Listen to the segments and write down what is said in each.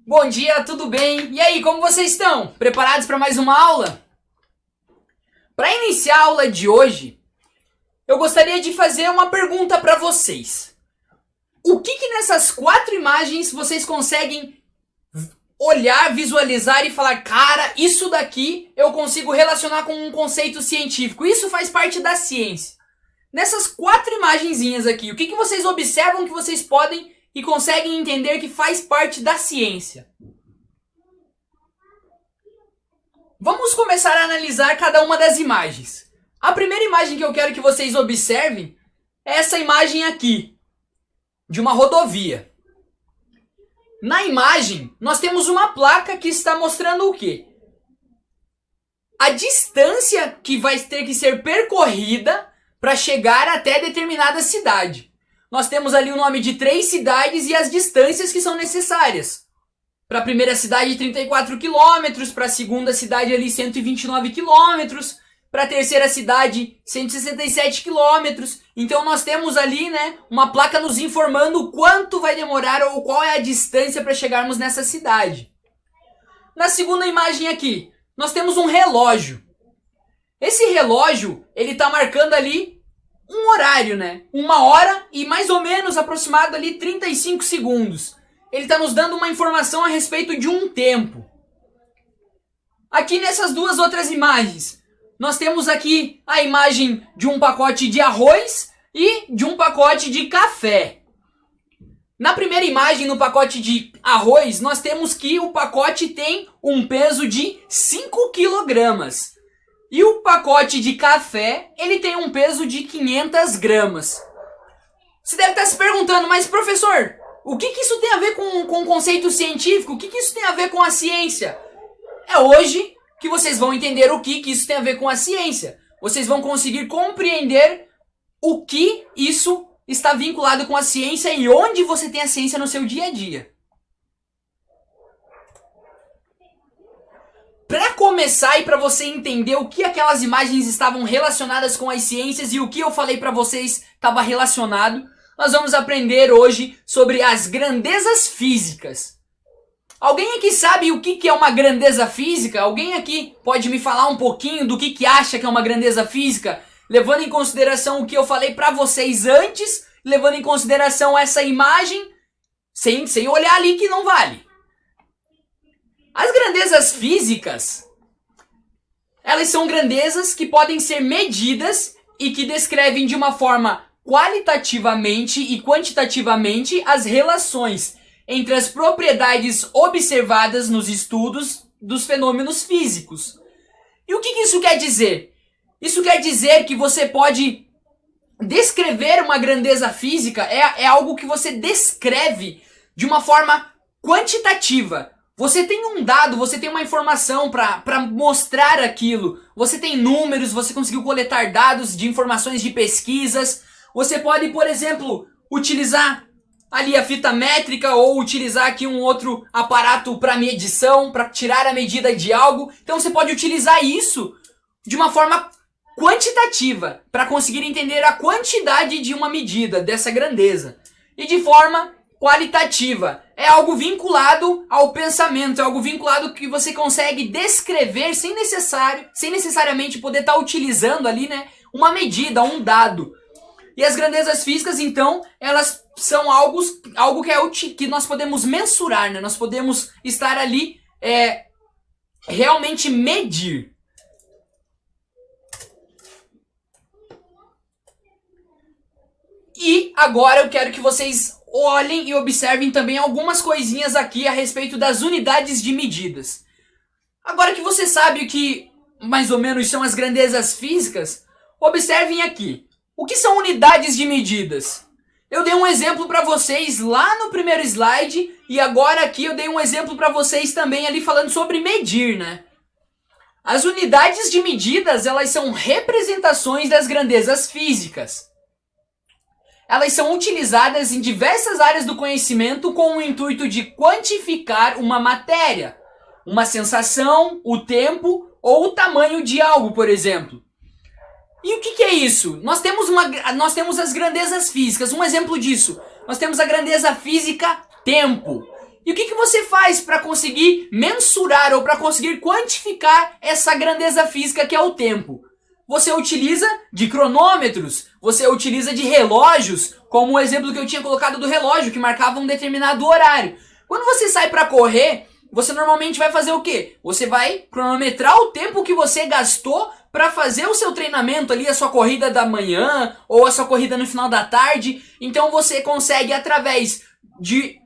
Bom dia, tudo bem? E aí, como vocês estão? Preparados para mais uma aula? Para iniciar a aula de hoje, eu gostaria de fazer uma pergunta para vocês. O que nessas 4 imagens vocês conseguem olhar, visualizar e falar, cara, isso daqui eu consigo relacionar com um conceito científico, isso faz parte da ciência? Nessas 4 imagenzinhas aqui, o que vocês observam que vocês podem e conseguem entender que faz parte da ciência? Vamos começar a analisar cada uma das imagens. A primeira imagem que eu quero que vocês observem é essa imagem aqui, de uma rodovia. Na imagem, nós temos uma placa que está mostrando o quê? A distância que vai ter que ser percorrida para chegar até determinada cidade. Nós temos ali o nome de 3 cidades e as distâncias que são necessárias. Para a primeira cidade 34 km, para a segunda cidade ali 129 km, para a terceira cidade 167 km. Então nós temos ali, uma placa nos informando quanto vai demorar ou qual é a distância para chegarmos nessa cidade. Na segunda imagem aqui, nós temos um relógio. Esse relógio, ele está marcando ali um horário, 1 hora e mais ou menos aproximado ali 35 segundos. Ele está nos dando uma informação a respeito de um tempo. Aqui nessas duas outras imagens, nós temos aqui a imagem de um pacote de arroz e de um pacote de café. Na primeira imagem, no pacote de arroz, nós temos que o pacote tem um peso de 5 kg. E o pacote de café, ele tem um peso de 500 gramas. Você deve estar se perguntando, mas professor, o que isso tem a ver com o conceito científico? O que isso tem a ver com a ciência? É hoje que vocês vão entender o que isso tem a ver com a ciência. Vocês vão conseguir compreender o que isso está vinculado com a ciência e onde você tem a ciência no seu dia a dia. Para começar e para você entender o que aquelas imagens estavam relacionadas com as ciências e o que eu falei para vocês estava relacionado, nós vamos aprender hoje sobre as grandezas físicas. Alguém aqui sabe o que é uma grandeza física? Alguém aqui pode me falar um pouquinho do que acha que é uma grandeza física? Levando em consideração o que eu falei para vocês antes, levando em consideração essa imagem, sem olhar ali que não vale. As grandezas físicas, elas são grandezas que podem ser medidas e que descrevem de uma forma qualitativamente e quantitativamente as relações entre as propriedades observadas nos estudos dos fenômenos físicos. E o que isso quer dizer? Isso quer dizer que você pode descrever uma grandeza física, é algo que você descreve de uma forma quantitativa. Você tem um dado, você tem uma informação para mostrar aquilo. Você tem números, você conseguiu coletar dados de informações de pesquisas. Você pode, por exemplo, utilizar ali a fita métrica ou utilizar aqui um outro aparato para medição, para tirar a medida de algo. Então você pode utilizar isso de uma forma quantitativa para conseguir entender a quantidade de uma medida dessa grandeza. E de forma qualitativa, é algo vinculado ao pensamento, é algo vinculado que você consegue descrever sem necessariamente poder estar utilizando ali, uma medida, um dado. E as grandezas físicas, então, elas são algo que nós podemos mensurar, Nós podemos estar ali, realmente medir. E agora eu quero que vocês olhem e observem também algumas coisinhas aqui a respeito das unidades de medidas. Agora que você sabe o que mais ou menos são as grandezas físicas, observem aqui. O que são unidades de medidas? Eu dei um exemplo para vocês lá no primeiro slide e agora aqui eu dei um exemplo para vocês também ali falando sobre medir, As unidades de medidas, elas são representações das grandezas físicas. Elas são utilizadas em diversas áreas do conhecimento com o intuito de quantificar uma matéria, uma sensação, o tempo ou o tamanho de algo, por exemplo. E o que é isso? Nós temos as grandezas físicas. Um exemplo disso, nós temos a grandeza física tempo. E o que você faz para conseguir mensurar ou para conseguir quantificar essa grandeza física que é o tempo? Você utiliza de cronômetros, você utiliza de relógios, como o exemplo que eu tinha colocado do relógio, que marcava um determinado horário. Quando você sai para correr, você normalmente vai fazer o quê? Você vai cronometrar o tempo que você gastou para fazer o seu treinamento ali, a sua corrida da manhã ou a sua corrida no final da tarde. Então você consegue, através de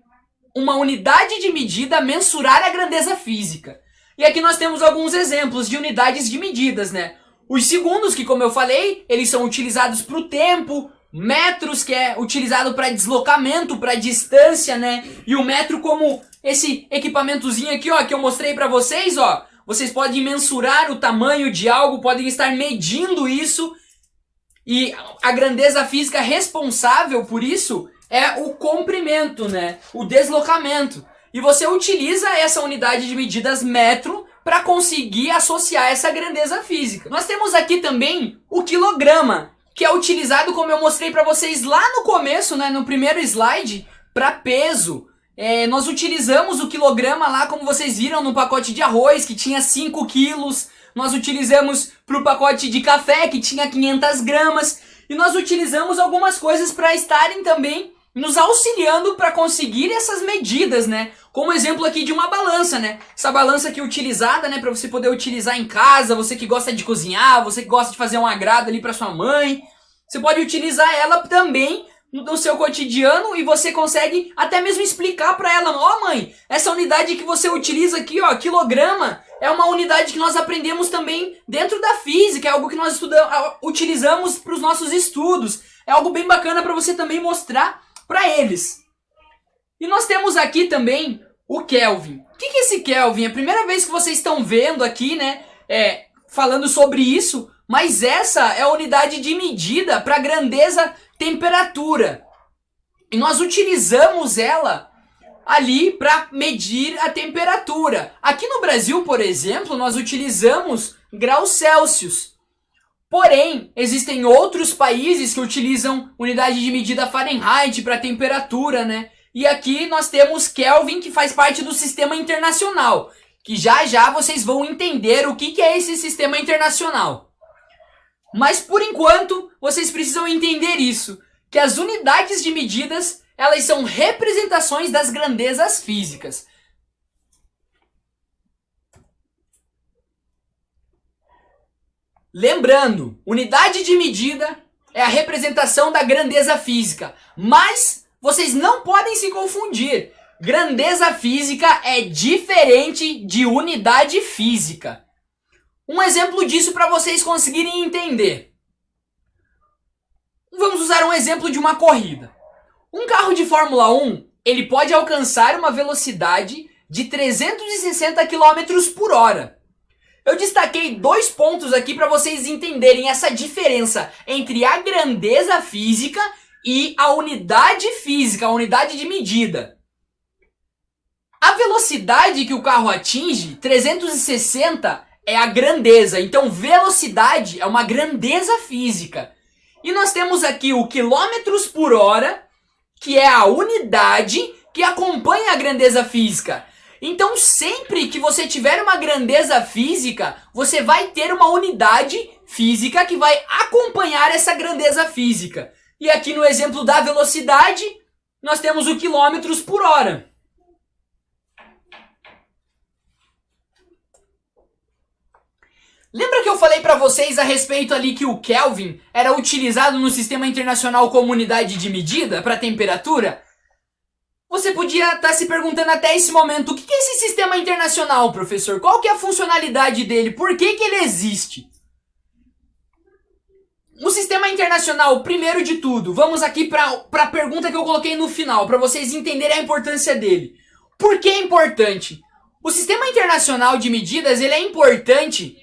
uma unidade de medida, mensurar a grandeza física. E aqui nós temos alguns exemplos de unidades de medidas, né? Os segundos, que como eu falei, eles são utilizados para o tempo. Metros, que é utilizado para deslocamento, para distância, né? E o metro como esse equipamentozinho aqui, ó, que eu mostrei para vocês, ó. Vocês podem mensurar o tamanho de algo, podem estar medindo isso. E a grandeza física responsável por isso é o comprimento, né? O deslocamento. E você utiliza essa unidade de medidas metro para conseguir associar essa grandeza física. Nós temos aqui também o quilograma, que é utilizado, como eu mostrei para vocês lá no começo, né, no primeiro slide, para peso. Nós utilizamos o quilograma lá, como vocês viram, no pacote de arroz, que tinha 5 quilos. Nós utilizamos para o pacote de café, que tinha 500 gramas. E nós utilizamos algumas coisas para estarem também nos auxiliando para conseguir essas medidas, né? Como exemplo aqui de uma balança, né? Essa balança aqui utilizada, né, para você poder utilizar em casa, você que gosta de cozinhar, você que gosta de fazer um agrado ali para sua mãe, você pode utilizar ela também no seu cotidiano e você consegue até mesmo explicar para ela: ó, mãe, essa unidade que você utiliza aqui, ó, quilograma, é uma unidade que nós aprendemos também dentro da física, é algo que nós utilizamos para os nossos estudos, é algo bem bacana para você também mostrar para eles. E nós temos aqui também o Kelvin. O que é esse Kelvin? É a primeira vez que vocês estão vendo aqui, né, falando sobre isso, mas essa é a unidade de medida para grandeza temperatura. E nós utilizamos ela ali para medir a temperatura. Aqui no Brasil, por exemplo, nós utilizamos graus Celsius. Porém, existem outros países que utilizam unidade de medida Fahrenheit para temperatura, né? E aqui nós temos Kelvin, que faz parte do sistema internacional, que já já vocês vão entender o que é esse sistema internacional. Mas por enquanto, vocês precisam entender isso, que as unidades de medidas, elas são representações das grandezas físicas. Lembrando, unidade de medida é a representação da grandeza física, mas vocês não podem se confundir. Grandeza física é diferente de unidade física. Um exemplo disso para vocês conseguirem entender. Vamos usar um exemplo de uma corrida. Um carro de Fórmula 1, ele pode alcançar uma velocidade de 360 km por hora. Eu destaquei 2 pontos aqui para vocês entenderem essa diferença entre a grandeza física e a unidade física, a unidade de medida. A velocidade que o carro atinge, 360, é a grandeza. Então, velocidade é uma grandeza física. E nós temos aqui o quilômetros por hora, que é a unidade que acompanha a grandeza física. Então, sempre que você tiver uma grandeza física, você vai ter uma unidade física que vai acompanhar essa grandeza física. E aqui no exemplo da velocidade, nós temos o quilômetros por hora. Lembra que eu falei para vocês a respeito ali que o Kelvin era utilizado no sistema internacional como unidade de medida para temperatura? Você podia estar se perguntando até esse momento: o que é esse sistema internacional, professor? Qual que é a funcionalidade dele? Por que ele existe? O sistema internacional, primeiro de tudo, vamos aqui para a pergunta que eu coloquei no final, para vocês entenderem a importância dele. Por que é importante? O sistema internacional de medidas, ele é importante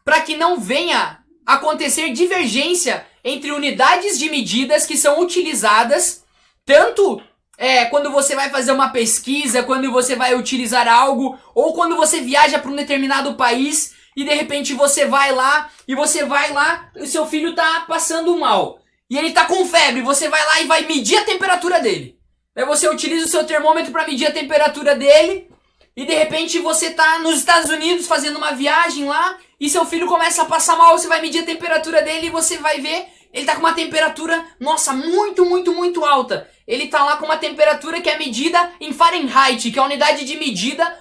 para que não venha acontecer divergência entre unidades de medidas que são utilizadas tanto quando você vai fazer uma pesquisa, quando você vai utilizar algo, ou quando você viaja para um determinado país e de repente você vai lá e o seu filho tá passando mal e ele tá com febre, você vai lá e vai medir a temperatura dele. Daí você utiliza o seu termômetro para medir a temperatura dele e de repente você tá nos Estados Unidos fazendo uma viagem lá e seu filho começa a passar mal, você vai medir a temperatura dele e você vai ver, ele tá com uma temperatura, nossa, muito alta. Ele tá lá com uma temperatura que é medida em Fahrenheit, que é a unidade de medida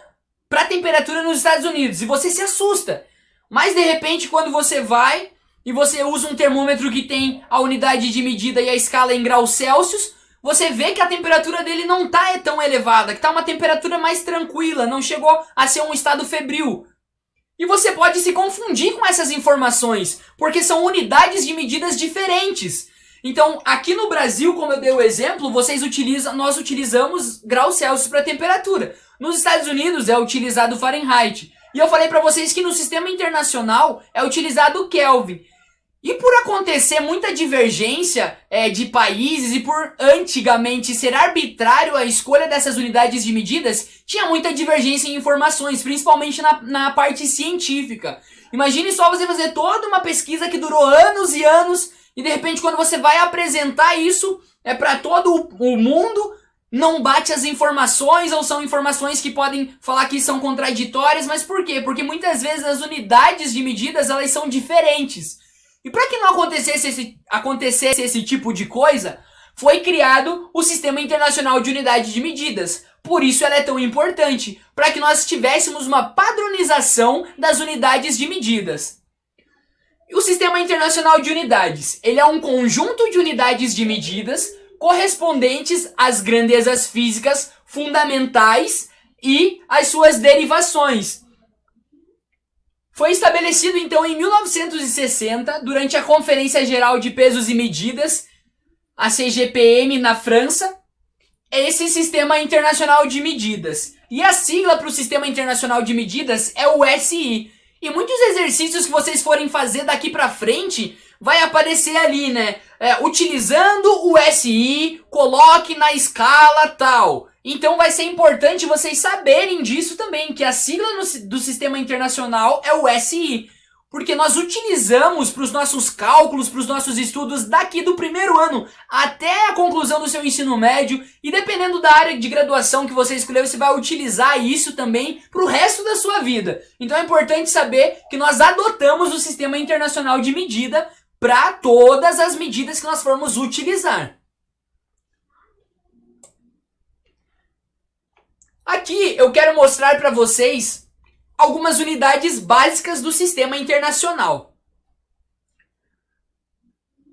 para temperatura nos Estados Unidos. E você se assusta. Mas de repente quando você vai e você usa um termômetro que tem a unidade de medida e a escala em graus Celsius, você vê que a temperatura dele não tá tão elevada, que tá uma temperatura mais tranquila, não chegou a ser um estado febril. E você pode se confundir com essas informações, porque são unidades de medidas diferentes. Então, aqui no Brasil, como eu dei o exemplo, nós utilizamos graus Celsius para temperatura. Nos Estados Unidos é utilizado Fahrenheit. E eu falei para vocês que no sistema internacional é utilizado Kelvin. E por acontecer muita divergência de países e por antigamente ser arbitrário a escolha dessas unidades de medidas, tinha muita divergência em informações, principalmente na parte científica. Imagine só você fazer toda uma pesquisa que durou anos e anos e de repente quando você vai apresentar isso para todo o mundo, não bate as informações ou são informações que podem falar que são contraditórias, mas por quê? Porque muitas vezes as unidades de medidas elas são diferentes. E para que não acontecesse esse tipo de coisa, foi criado o Sistema Internacional de Unidade de Medidas. Por isso ela é tão importante, para que nós tivéssemos uma padronização das unidades de medidas. E o Sistema Internacional de Unidades, ele é um conjunto de unidades de medidas correspondentes às grandezas físicas fundamentais e às suas derivações. Foi estabelecido então em 1960, durante a Conferência Geral de Pesos e Medidas, a CGPM na França, esse Sistema Internacional de Medidas. E a sigla para o Sistema Internacional de Medidas é o SI. E muitos exercícios que vocês forem fazer daqui para frente, vai aparecer ali, né? Utilizando o SI, coloque na escala tal. Então vai ser importante vocês saberem disso também, que a sigla do Sistema Internacional é o SI. Porque nós utilizamos para os nossos cálculos, para os nossos estudos daqui do primeiro ano até a conclusão do seu ensino médio. E dependendo da área de graduação que você escolher, você vai utilizar isso também para o resto da sua vida. Então é importante saber que nós adotamos o Sistema Internacional de Medida para todas as medidas que nós formos utilizar. Aqui eu quero mostrar para vocês algumas unidades básicas do Sistema Internacional.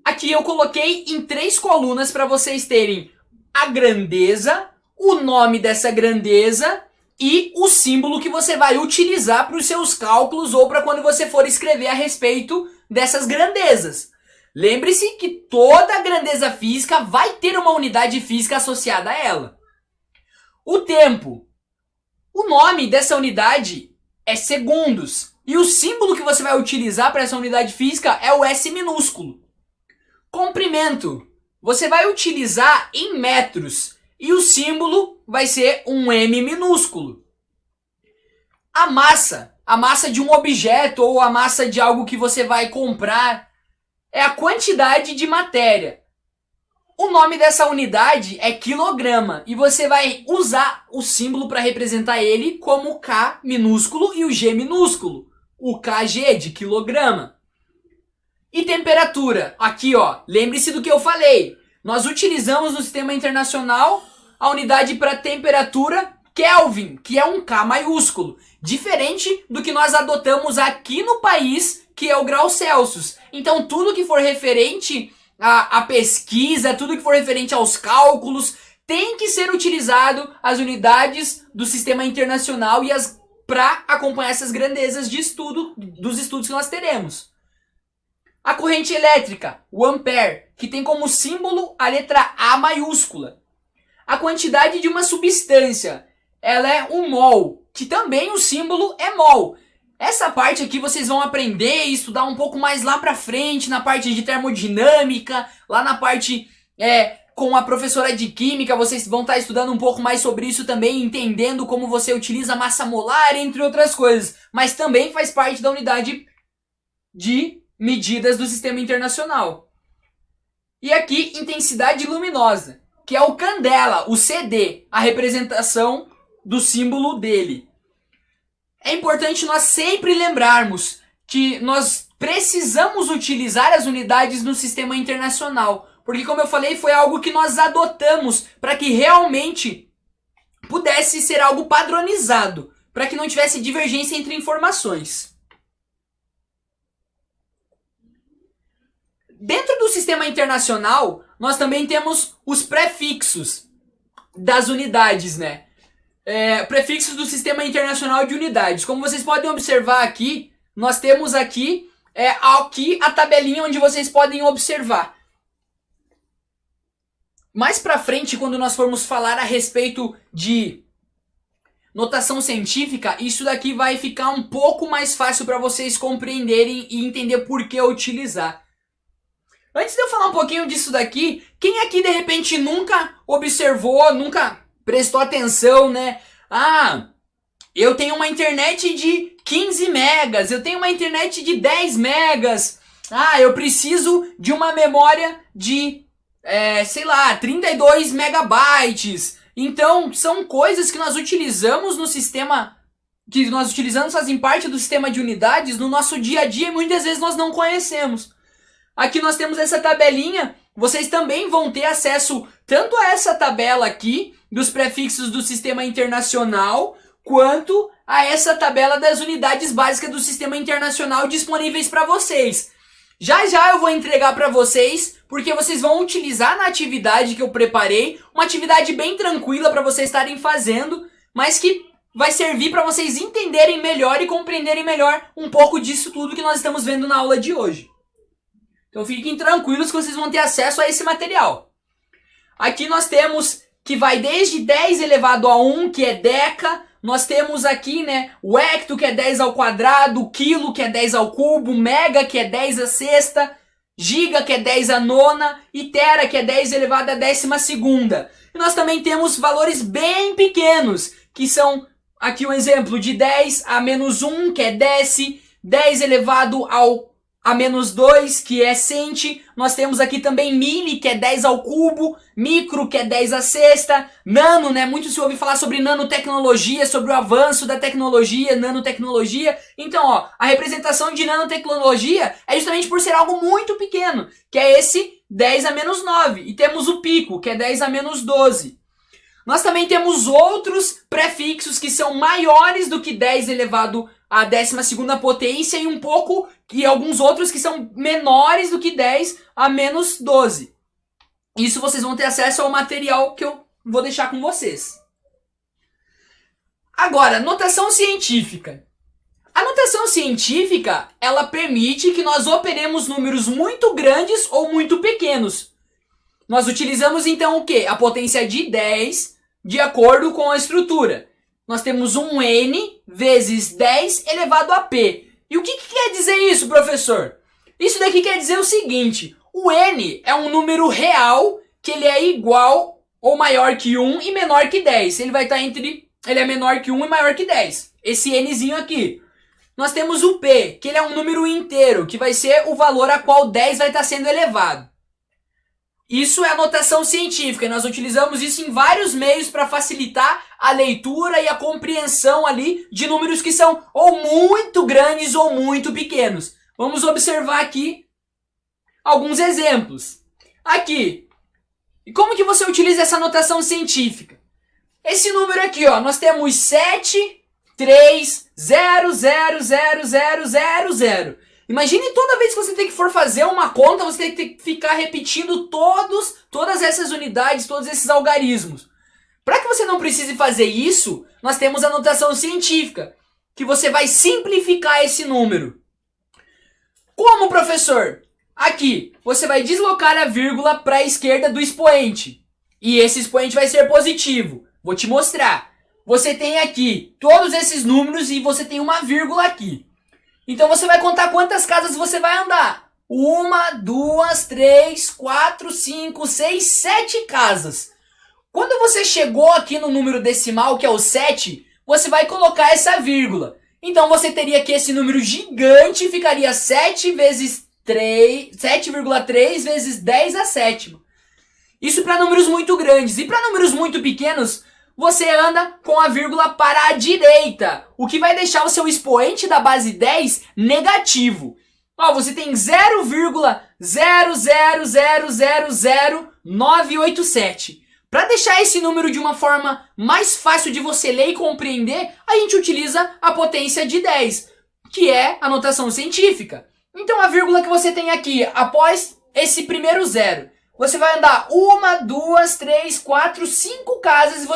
Aqui eu coloquei em 3 colunas para vocês terem a grandeza, o nome dessa grandeza e o símbolo que você vai utilizar para os seus cálculos ou para quando você for escrever a respeito dessas grandezas. Lembre-se que toda grandeza física vai ter uma unidade física associada a ela. O tempo. O nome dessa unidade é segundos. E o símbolo que você vai utilizar para essa unidade física é o S minúsculo. Comprimento. Você vai utilizar em metros. E o símbolo vai ser um M minúsculo. A massa. A massa de um objeto ou a massa de algo que você vai comprar é a quantidade de matéria. O nome dessa unidade é quilograma e você vai usar o símbolo para representar ele como o K minúsculo e o G minúsculo. O KG de quilograma. E temperatura. Aqui, ó, lembre-se do que eu falei. Nós utilizamos no Sistema Internacional a unidade para temperatura Kelvin, que é um K maiúsculo. Diferente do que nós adotamos aqui no país, que é o grau Celsius. Então, tudo que for referente a pesquisa, tudo que for referente aos cálculos, tem que ser utilizado as unidades do Sistema Internacional e para acompanhar essas grandezas de estudo, dos estudos que nós teremos. A corrente elétrica, o ampere, que tem como símbolo a letra A maiúscula. A quantidade de uma substância, ela é um mol, que também o símbolo é mol. Essa parte aqui vocês vão aprender e estudar um pouco mais lá pra frente, na parte de termodinâmica, lá na parte com a professora de química, vocês vão estar estudando um pouco mais sobre isso também, entendendo como você utiliza massa molar, entre outras coisas. Mas também faz parte da unidade de medidas do Sistema Internacional. E aqui, intensidade luminosa. que é o candela, o CD, a representação do símbolo dele. É importante nós sempre lembrarmos que nós precisamos utilizar as unidades no sistema internacional, porque como eu falei, foi algo que nós adotamos para que realmente pudesse ser algo padronizado, para que não tivesse divergência entre informações. Dentro do sistema internacional, nós também temos os prefixos das unidades, né? Prefixos do Sistema Internacional de Unidades. Como vocês podem observar aqui, nós temos aqui a tabelinha onde vocês podem observar. Mais pra frente, quando nós formos falar a respeito de notação científica, isso daqui vai ficar um pouco mais fácil para vocês compreenderem e entender por que utilizar. Antes de eu falar um pouquinho disso daqui, quem aqui de repente nunca observou, nunca prestou atenção, né? Ah, eu tenho uma internet de 15 megas, eu tenho uma internet de 10 megas. Ah, eu preciso de uma memória de, 32 megabytes. Então, são coisas que nós utilizamos no sistema, que nós utilizamos, fazem parte do sistema de unidades no nosso dia a dia e muitas vezes nós não conhecemos. Aqui nós temos essa tabelinha, vocês também vão ter acesso tanto a essa tabela aqui, dos prefixos do sistema internacional, quanto a essa tabela das unidades básicas do sistema internacional disponíveis para vocês. Já já eu vou entregar para vocês, porque vocês vão utilizar na atividade que eu preparei, uma atividade bem tranquila para vocês estarem fazendo, mas que vai servir para vocês entenderem melhor e compreenderem melhor um pouco disso tudo que nós estamos vendo na aula de hoje. Então fiquem tranquilos que vocês vão ter acesso a esse material. Aqui nós temos que vai desde 10 elevado a 1, que é deca. Nós temos aqui, né, o hecto, que é 10 ao quadrado, o quilo, que é 10 ao cubo, mega, que é 10 à sexta, giga, que é 10 à nona, e tera, que é 10 elevado à 12ª. E nós também temos valores bem pequenos, que são aqui um exemplo de 10 a menos 1, que é déci, 10 elevado a menos 2, que é centi. Nós temos aqui também mili, que é 10 ao cubo, micro, que é 10 à sexta, nano, né? Muito se ouve falar sobre nanotecnologia, sobre o avanço da tecnologia, nanotecnologia. Então, ó, a representação de nanotecnologia é justamente por ser algo muito pequeno, que é esse 10 a menos 9. E temos o pico, que é 10 a menos 12. Nós também temos outros prefixos que são maiores do que 10 elevado à 12ª potência e alguns outros que são menores do que 10 a menos 12. Isso vocês vão ter acesso ao material que eu vou deixar com vocês. Agora, notação científica. A notação científica, ela permite que nós operemos números muito grandes ou muito pequenos. Nós utilizamos então o quê? A potência de 10 de acordo com a estrutura. Nós temos um n vezes 10 elevado a p. E o que quer dizer isso, professor? Isso daqui quer dizer o seguinte: o n é um número real que ele é igual ou maior que 1 e menor que 10. Ele vai estar ele é menor que 1 e maior que 10. Esse nzinho aqui. Nós temos o p, que ele é um número inteiro, que vai ser o valor a qual 10 vai estar sendo elevado. Isso é a notação científica, e nós utilizamos isso em vários meios para facilitar a leitura e a compreensão ali de números que são ou muito grandes ou muito pequenos. Vamos observar aqui alguns exemplos. Aqui, e como que você utiliza essa notação científica? Esse número aqui, ó, nós temos 7, 3, 0, 0, 0, 0, 0, 0. Imagine toda vez que você tem que for fazer uma conta, você tem que ficar repetindo todas essas unidades, todos esses algarismos. Para que você não precise fazer isso, nós temos a notação científica, que você vai simplificar esse número. Como, professor? Aqui, você vai deslocar a vírgula para a esquerda do expoente. E esse expoente vai ser positivo. Vou te mostrar. Você tem aqui todos esses números e você tem uma vírgula aqui. Então você vai contar quantas casas você vai andar. 1, 2, 3, 4, 5, 6, 7 casas. Quando você chegou aqui no número decimal, que é o 7, você vai colocar essa vírgula. Então você teria que esse número gigante ficaria 7 vezes 3, 7,3 vezes 10 à sétima. Isso para números muito grandes. E para números muito pequenos, você anda com a vírgula para a direita, o que vai deixar o seu expoente da base 10 negativo. Ó, você tem 0,000000987. Para deixar esse número de uma forma mais fácil de você ler e compreender, a gente utiliza a potência de 10, que é a notação científica. Então a vírgula que você tem aqui, após esse primeiro zero, você vai andar 1, 2, 3, 4, 5 casas e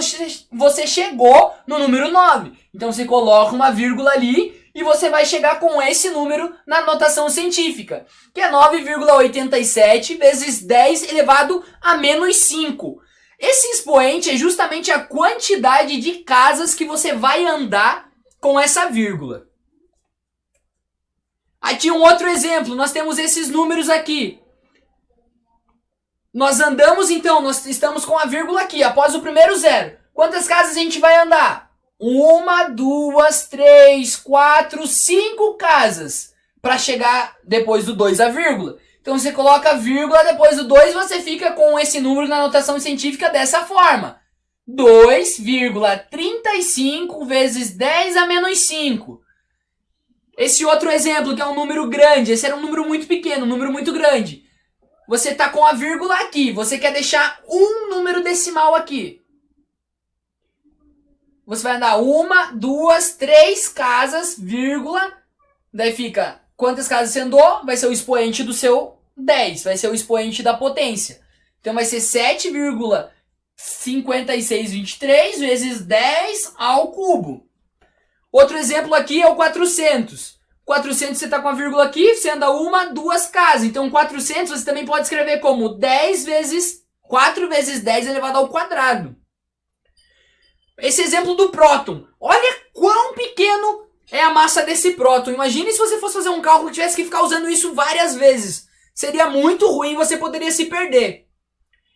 você chegou no número 9. Então você coloca uma vírgula ali e você vai chegar com esse número na notação científica, que é 9,87 vezes 10 elevado a menos 5. Esse expoente é justamente a quantidade de casas que você vai andar com essa vírgula. Aqui um outro exemplo, nós temos esses números aqui. Nós andamos então, nós estamos com a vírgula aqui, após o primeiro zero. Quantas casas a gente vai andar? 1, 2, 3, 4, 5 casas para chegar depois do 2 a vírgula. Então você coloca a vírgula depois do 2 e você fica com esse número na notação científica dessa forma. 2,35 vezes 10 a menos 5. Esse outro exemplo que é um número grande, esse era um número muito pequeno, um número muito grande. Você está com a vírgula aqui, você quer deixar um número decimal aqui. Você vai andar 1, 2, 3 casas, vírgula. Daí fica, quantas casas você andou? Vai ser o expoente do seu 10, vai ser o expoente da potência. Então vai ser 7,5623 vezes 10 ao cubo. Outro exemplo aqui é o 400. 400 você está com a vírgula aqui, você anda 1, 2 casas. Então 400 você também pode escrever como 4 vezes 10 elevado ao quadrado. Esse exemplo do próton. Olha quão pequeno é a massa desse próton. Imagine se você fosse fazer um cálculo e tivesse que ficar usando isso várias vezes. Seria muito ruim, você poderia se perder.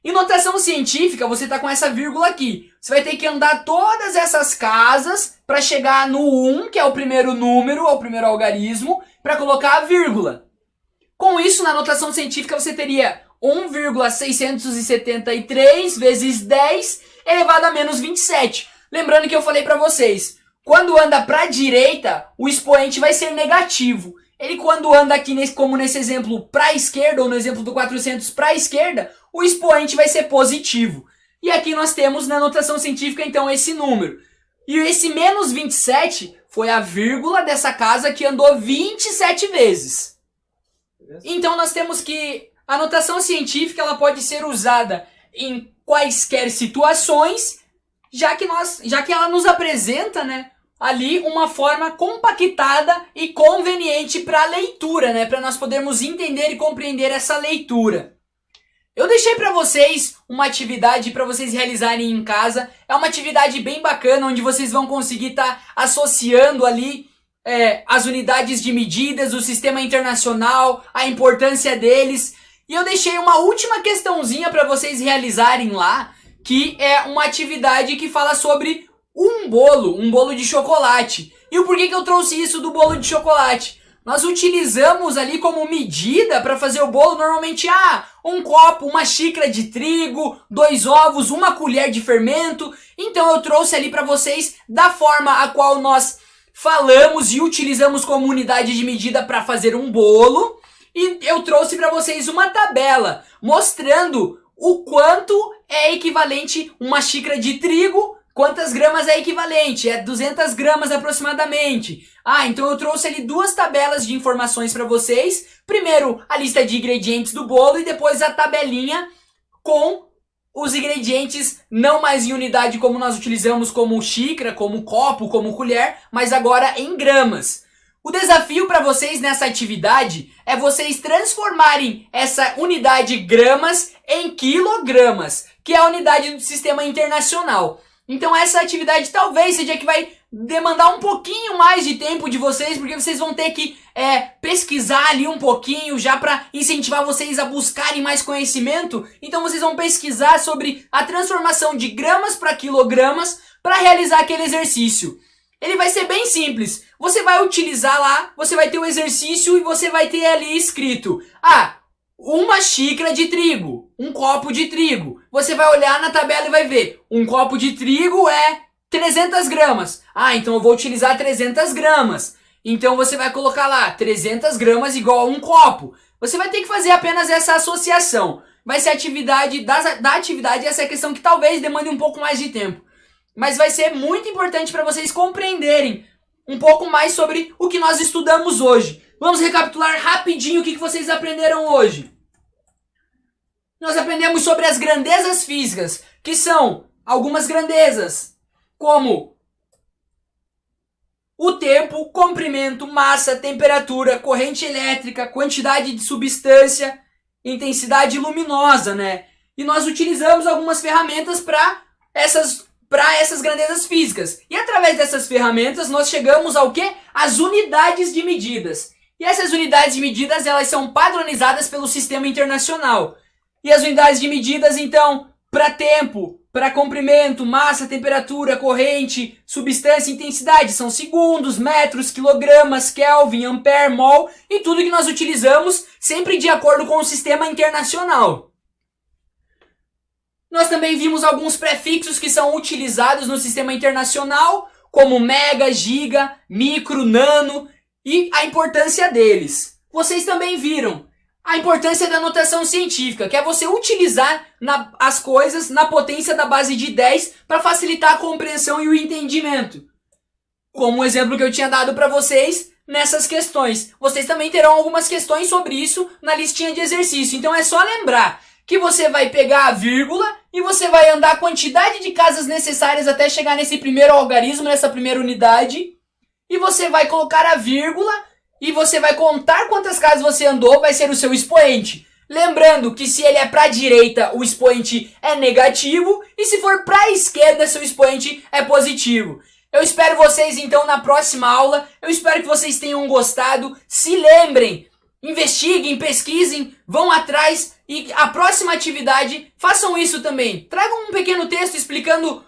Em notação científica, você está com essa vírgula aqui. Você vai ter que andar todas essas casas para chegar no 1, que é o primeiro número, ou o primeiro algarismo, para colocar a vírgula. Com isso, na notação científica, você teria 1,673 vezes 10 elevado a menos 27. Lembrando que eu falei para vocês, quando anda para a direita, o expoente vai ser negativo. Ele quando anda aqui, como nesse exemplo, para a esquerda, ou no exemplo do 400 para a esquerda, o expoente vai ser positivo. E aqui nós temos na notação científica, então, esse número. E esse menos 27 foi a vírgula dessa casa que andou 27 vezes. Então nós temos que a notação científica ela pode ser usada em quaisquer situações, já que ela nos apresenta, né, ali uma forma compactada e conveniente para a leitura, né, para nós podermos entender e compreender essa leitura. Eu deixei para vocês uma atividade para vocês realizarem em casa. É uma atividade bem bacana, onde vocês vão conseguir estar associando ali as unidades de medidas, o sistema internacional, a importância deles. E eu deixei uma última questãozinha para vocês realizarem lá, que é uma atividade que fala sobre um bolo de chocolate. E o porquê que eu trouxe isso do bolo de chocolate? Nós utilizamos ali como medida para fazer o bolo normalmente um copo, uma xícara de trigo, 2 ovos, uma colher de fermento. Então eu trouxe ali para vocês da forma a qual nós falamos e utilizamos como unidade de medida para fazer um bolo. E eu trouxe para vocês uma tabela mostrando o quanto é equivalente uma xícara de trigo. Quantas gramas é equivalente? É 200 gramas aproximadamente. Então eu trouxe ali 2 tabelas de informações para vocês. Primeiro a lista de ingredientes do bolo e depois a tabelinha com os ingredientes não mais em unidade como nós utilizamos como xícara, como copo, como colher, mas agora em gramas. O desafio para vocês nessa atividade é vocês transformarem essa unidade gramas em quilogramas, que é a unidade do sistema internacional. Então essa atividade talvez seja que vai demandar um pouquinho mais de tempo de vocês, porque vocês vão ter que pesquisar ali um pouquinho já para incentivar vocês a buscarem mais conhecimento. Então vocês vão pesquisar sobre a transformação de gramas para quilogramas para realizar aquele exercício. Ele vai ser bem simples. Você vai utilizar lá, você vai ter o exercício e você vai ter ali escrito uma xícara de trigo, um copo de trigo. Você vai olhar na tabela e vai ver, um copo de trigo é 300 gramas. Ah, então eu vou utilizar 300 gramas. Então você vai colocar lá, 300 gramas igual a um copo. Você vai ter que fazer apenas essa associação. Vai ser a atividade da atividade, essa é a questão que talvez demande um pouco mais de tempo. Mas vai ser muito importante para vocês compreenderem um pouco mais sobre o que nós estudamos hoje. Vamos recapitular rapidinho o que vocês aprenderam hoje. Nós aprendemos sobre as grandezas físicas, que são algumas grandezas, como o tempo, comprimento, massa, temperatura, corrente elétrica, quantidade de substância, intensidade luminosa, né? E nós utilizamos algumas ferramentas para essas grandezas físicas. E através dessas ferramentas nós chegamos ao quê? As unidades de medidas. E essas unidades de medidas, elas são padronizadas pelo sistema internacional. E as unidades de medidas, então, para tempo, para comprimento, massa, temperatura, corrente, substância, intensidade, são segundos, metros, quilogramas, Kelvin, ampere, mol e tudo que nós utilizamos sempre de acordo com o sistema internacional. Nós também vimos alguns prefixos que são utilizados no sistema internacional, como mega, giga, micro, nano e a importância deles. Vocês também viram a importância da notação científica, que é você utilizar as coisas na potência da base de 10 para facilitar a compreensão e o entendimento. Como o exemplo que eu tinha dado para vocês nessas questões. Vocês também terão algumas questões sobre isso na listinha de exercício. Então é só lembrar que você vai pegar a vírgula e você vai andar a quantidade de casas necessárias até chegar nesse primeiro algarismo, nessa primeira unidade. E você vai colocar a vírgula e você vai contar quantas casas você andou, vai ser o seu expoente. Lembrando que se ele é para a direita, o expoente é negativo. E se for para a esquerda, seu expoente é positivo. Eu espero vocês então na próxima aula. Eu espero que vocês tenham gostado. Se lembrem, investiguem, pesquisem, vão atrás e a próxima atividade façam isso também. Tragam um pequeno texto explicando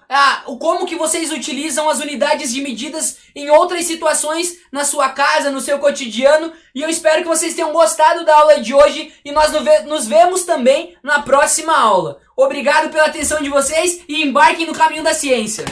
como que vocês utilizam as unidades de medidas em outras situações na sua casa, no seu cotidiano. E eu espero que vocês tenham gostado da aula de hoje e nós nos vemos também na próxima aula. Obrigado pela atenção de vocês e embarquem no caminho da ciência.